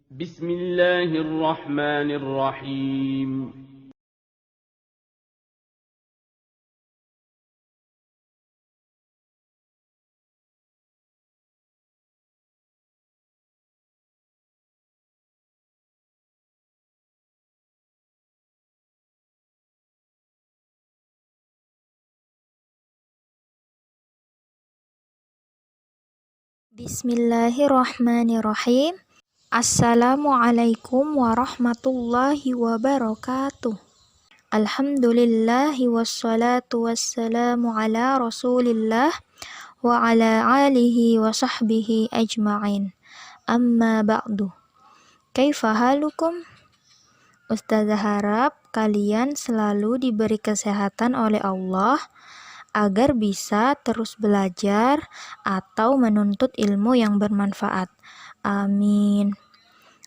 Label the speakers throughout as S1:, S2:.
S1: بسم الله الرحمن الرحيم.
S2: Bismillahirrahmanirrahim. Assalamualaikum warahmatullahi wabarakatuh. Alhamdulillahi wassalatu wassalamu ala rasulillah wa ala alihi wa sahbihi ajma'in. Amma ba'du. Kaifa halukum? Ustazah harap kalian selalu diberi kesehatan oleh Allah agar bisa terus belajar atau menuntut ilmu yang bermanfaat. Amin.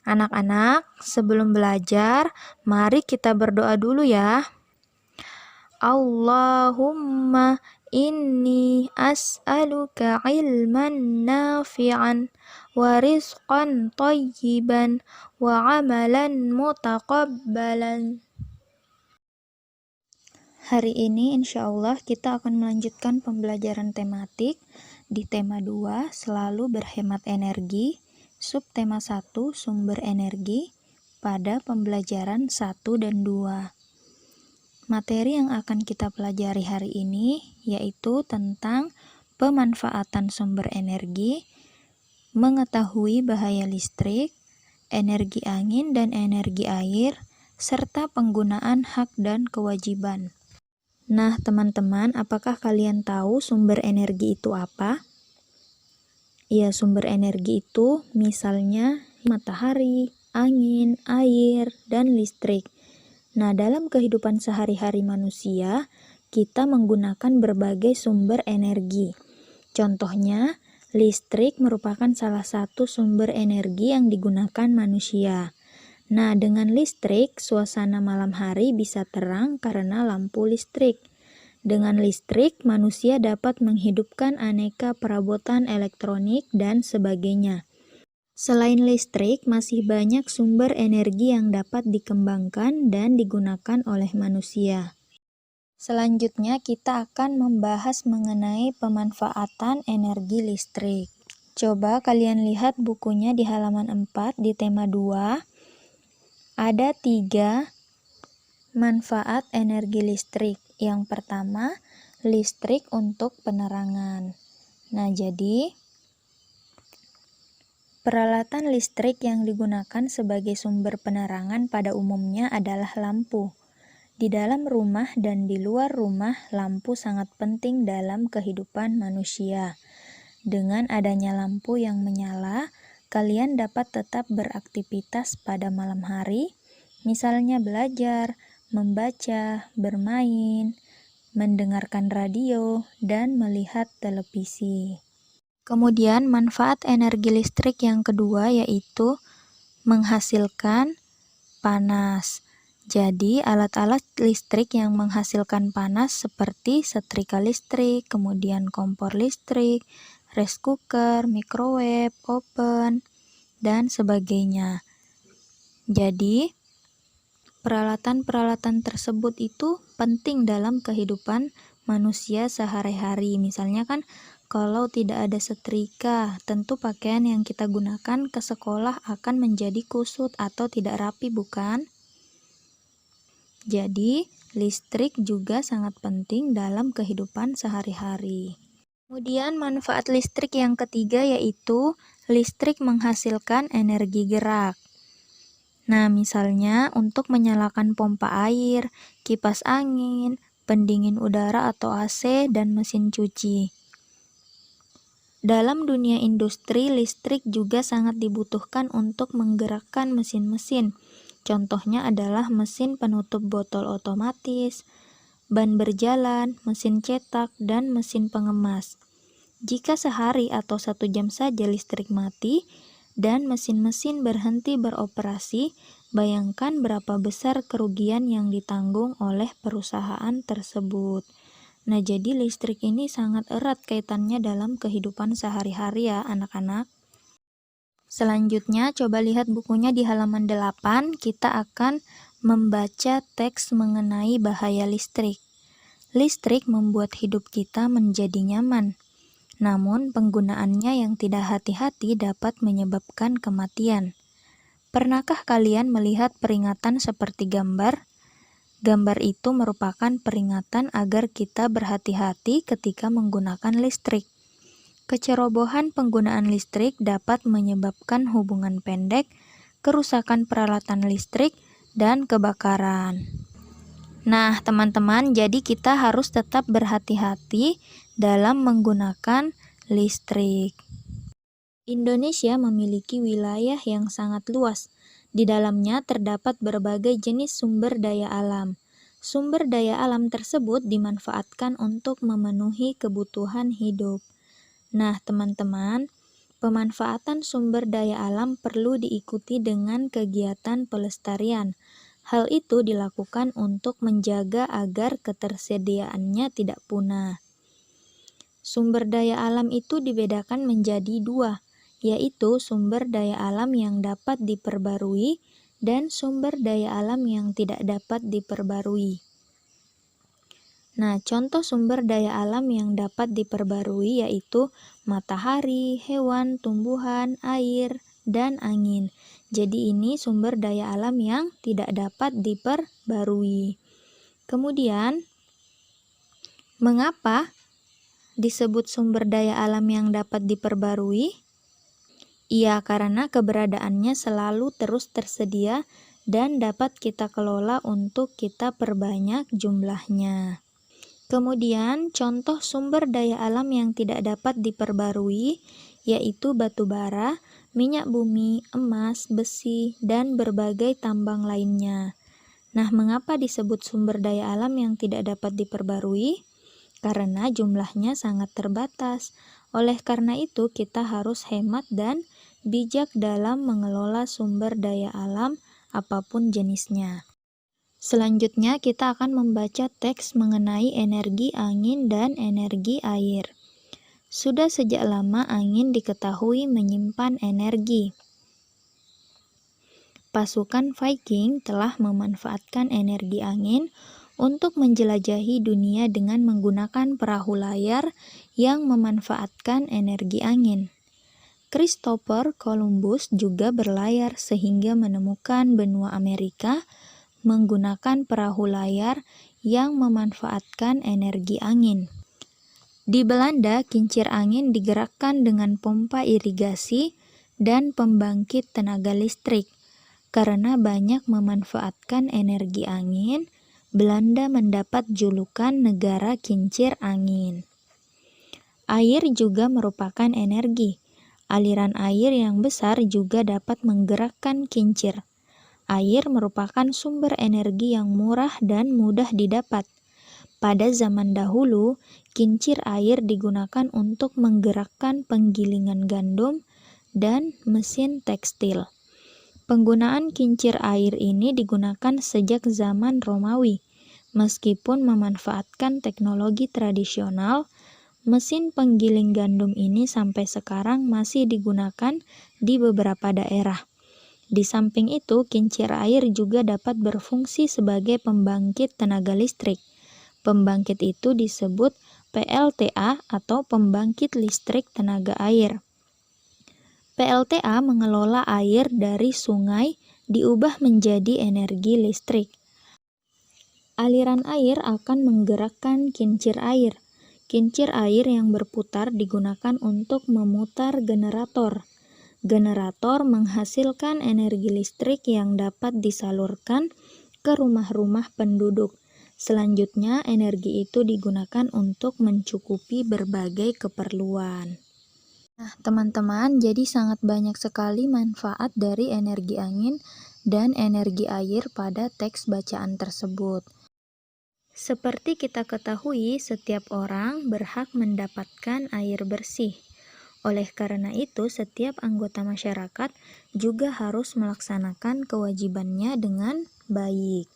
S2: Anak-anak, sebelum belajar, mari kita berdoa dulu ya. Allahumma inni as'aluka ilman nafi'an wa rizqan thayyiban wa amalan mutaqabbalan. Hari ini insya Allah kita akan melanjutkan pembelajaran tematik di tema 2, selalu berhemat energi, subtema 1, sumber energi, pada pembelajaran 1 dan 2. Materi yang akan kita pelajari hari ini yaitu tentang pemanfaatan sumber energi, mengetahui bahaya listrik, energi angin dan energi air, serta penggunaan hak dan kewajiban. Nah, teman-teman, apakah kalian tahu sumber energi itu apa? Ya, sumber energi itu misalnya matahari, angin, air, dan listrik. Nah, dalam kehidupan sehari-hari manusia, kita menggunakan berbagai sumber energi. Contohnya, listrik merupakan salah satu sumber energi yang digunakan manusia. Nah, dengan listrik, suasana malam hari bisa terang karena lampu listrik. Dengan listrik, manusia dapat menghidupkan aneka perabotan elektronik dan sebagainya. Selain listrik, masih banyak sumber energi yang dapat dikembangkan dan digunakan oleh manusia. Selanjutnya, kita akan membahas mengenai pemanfaatan energi listrik. Coba kalian lihat bukunya di halaman 4 di tema 2. Ada 3 manfaat energi listrik. Yang pertama, listrik untuk penerangan. Nah, jadi peralatan listrik yang digunakan sebagai sumber penerangan pada umumnya adalah lampu. Di dalam rumah dan di luar rumah, lampu sangat penting dalam kehidupan manusia. Dengan adanya lampu yang menyala, kalian dapat tetap beraktivitas pada malam hari, misalnya belajar, membaca, bermain, mendengarkan radio, dan melihat televisi. Kemudian manfaat energi listrik yang kedua yaitu menghasilkan panas. Jadi alat-alat listrik yang menghasilkan panas seperti setrika listrik, kemudian kompor listrik, rice cooker, microwave, oven, dan sebagainya. Jadi peralatan-peralatan tersebut itu penting dalam kehidupan manusia sehari-hari. Misalnya kan kalau tidak ada setrika, tentu pakaian yang kita gunakan ke sekolah akan menjadi kusut atau tidak rapi, bukan? Jadi, listrik juga sangat penting dalam kehidupan sehari-hari. Kemudian manfaat listrik yang ketiga yaitu listrik menghasilkan energi gerak. Nah, misalnya untuk menyalakan pompa air, kipas angin, pendingin udara atau AC, dan mesin cuci. Dalam dunia industri, listrik juga sangat dibutuhkan untuk menggerakkan mesin-mesin. Contohnya adalah mesin penutup botol otomatis, ban berjalan, mesin cetak, dan mesin pengemas. Jika sehari atau 1 jam saja listrik mati dan mesin-mesin berhenti beroperasi, bayangkan berapa besar kerugian yang ditanggung oleh perusahaan tersebut. Nah, jadi listrik ini sangat erat kaitannya dalam kehidupan sehari-hari ya anak-anak. Selanjutnya, coba lihat bukunya di halaman 8, kita akan membaca teks mengenai bahaya listrik. Listrik membuat hidup kita menjadi nyaman, namun penggunaannya yang tidak hati-hati dapat menyebabkan kematian. Pernahkah kalian melihat peringatan seperti gambar? Gambar itu merupakan peringatan agar kita berhati-hati ketika menggunakan listrik. Kecerobohan penggunaan listrik dapat menyebabkan hubungan pendek, kerusakan peralatan listrik, dan kebakaran. Nah, teman-teman, jadi kita harus tetap berhati-hati dalam menggunakan listrik. Indonesia memiliki wilayah yang sangat luas. Di dalamnya terdapat berbagai jenis sumber daya alam. Sumber daya alam tersebut dimanfaatkan untuk memenuhi kebutuhan hidup. Nah, teman-teman, pemanfaatan sumber daya alam perlu diikuti dengan kegiatan pelestarian. Hal itu dilakukan untuk menjaga agar ketersediaannya tidak punah. Sumber daya alam itu dibedakan menjadi dua, yaitu sumber daya alam yang dapat diperbarui dan sumber daya alam yang tidak dapat diperbarui. Nah, contoh sumber daya alam yang dapat diperbarui yaitu matahari, hewan, tumbuhan, air, dan angin. Jadi ini sumber daya alam yang tidak dapat diperbarui. Kemudian, mengapa disebut sumber daya alam yang dapat diperbarui? Iya, karena keberadaannya selalu terus tersedia dan dapat kita kelola untuk kita perbanyak jumlahnya. Kemudian, contoh sumber daya alam yang tidak dapat diperbarui yaitu batu bara, minyak bumi, emas, besi, dan berbagai tambang lainnya. Nah, mengapa disebut sumber daya alam yang tidak dapat diperbarui? Karena jumlahnya sangat terbatas. Oleh karena itu, kita harus hemat dan bijak dalam mengelola sumber daya alam apapun jenisnya. Selanjutnya, kita akan membaca teks mengenai energi angin dan energi air. Sudah sejak lama angin diketahui menyimpan energi. Pasukan Viking telah memanfaatkan energi angin untuk menjelajahi dunia dengan menggunakan perahu layar yang memanfaatkan energi angin. Christopher Columbus juga berlayar sehingga menemukan benua Amerika menggunakan perahu layar yang memanfaatkan energi angin. Di Belanda, kincir angin digerakkan dengan pompa irigasi dan pembangkit tenaga listrik. Karena banyak memanfaatkan energi angin, Belanda mendapat julukan negara kincir angin. Air juga merupakan energi. Aliran air yang besar juga dapat menggerakkan kincir. Air merupakan sumber energi yang murah dan mudah didapat. Pada zaman dahulu, kincir air digunakan untuk menggerakkan penggilingan gandum dan mesin tekstil. Penggunaan kincir air ini digunakan sejak zaman Romawi. Meskipun memanfaatkan teknologi tradisional, mesin penggiling gandum ini sampai sekarang masih digunakan di beberapa daerah. Di samping itu, kincir air juga dapat berfungsi sebagai pembangkit tenaga listrik. Pembangkit itu disebut PLTA atau pembangkit listrik tenaga air. PLTA mengelola air dari sungai diubah menjadi energi listrik. Aliran air akan menggerakkan kincir air. Kincir air yang berputar digunakan untuk memutar generator. Generator menghasilkan energi listrik yang dapat disalurkan ke rumah-rumah penduduk. Selanjutnya, energi itu digunakan untuk mencukupi berbagai keperluan. Nah, teman-teman, jadi sangat banyak sekali manfaat dari energi angin dan energi air pada teks bacaan tersebut. Seperti kita ketahui, setiap orang berhak mendapatkan air bersih. Oleh karena itu, setiap anggota masyarakat juga harus melaksanakan kewajibannya dengan baik.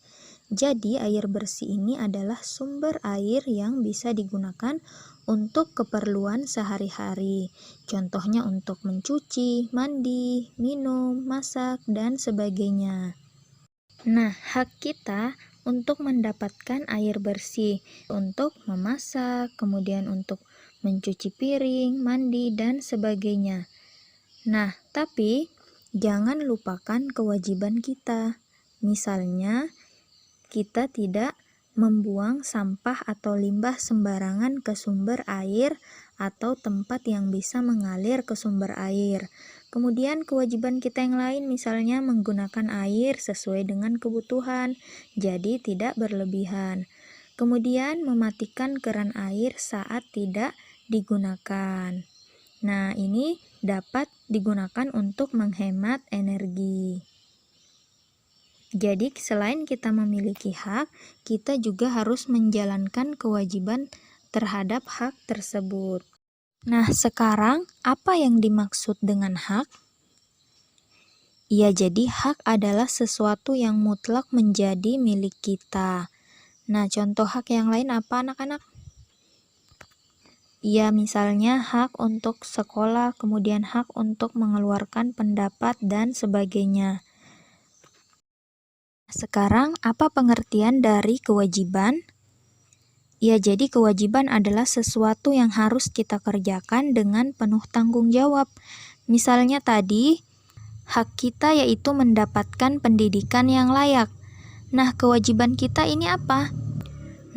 S2: Jadi, air bersih ini adalah sumber air yang bisa digunakan untuk keperluan sehari-hari. Contohnya untuk mencuci, mandi, minum, masak, dan sebagainya. Nah, hak kita untuk mendapatkan air bersih, untuk memasak, kemudian untuk mencuci piring, mandi, dan sebagainya. Nah, tapi jangan lupakan kewajiban kita. Misalnya, kita tidak membuang sampah atau limbah sembarangan ke sumber air atau tempat yang bisa mengalir ke sumber air. Kemudian kewajiban kita yang lain misalnya menggunakan air sesuai dengan kebutuhan, jadi tidak berlebihan. Kemudian mematikan keran air saat tidak digunakan. Nah, ini dapat digunakan untuk menghemat energi. Jadi, selain kita memiliki hak, kita juga harus menjalankan kewajiban terhadap hak tersebut. Nah, sekarang apa yang dimaksud dengan hak? Ya, jadi hak adalah sesuatu yang mutlak menjadi milik kita. Nah, contoh hak yang lain apa, anak-anak? Ya, misalnya hak untuk sekolah, kemudian hak untuk mengeluarkan pendapat, dan sebagainya. Sekarang, apa pengertian dari kewajiban? Ya, jadi kewajiban adalah sesuatu yang harus kita kerjakan dengan penuh tanggung jawab. Misalnya tadi, hak kita yaitu mendapatkan pendidikan yang layak. Nah, kewajiban kita ini apa?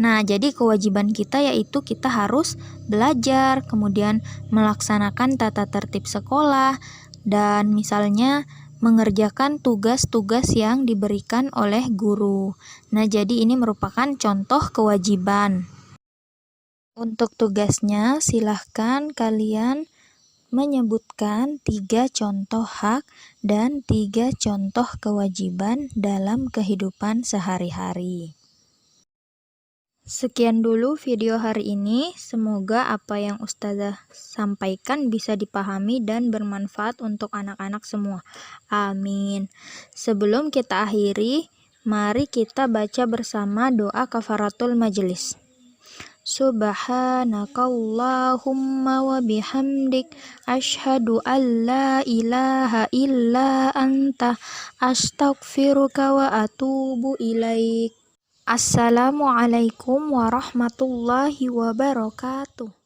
S2: Nah, jadi kewajiban kita yaitu kita harus belajar, kemudian melaksanakan tata tertib sekolah, dan misalnya mengerjakan tugas-tugas yang diberikan oleh guru. Nah, jadi ini merupakan contoh kewajiban. Untuk tugasnya, silahkan kalian menyebutkan 3 contoh hak dan 3 contoh kewajiban dalam kehidupan sehari-hari. Sekian dulu video hari ini. Semoga apa yang Ustazah sampaikan bisa dipahami dan bermanfaat untuk anak-anak semua. Amin. Sebelum kita akhiri, mari kita baca bersama doa kafaratul majelis. Subhanakallahumma wa bihamdik asyhadu an la ilaha illa anta astaghfiruka wa atubu ilaik. Assalamualaikum warahmatullahi wabarakatuh.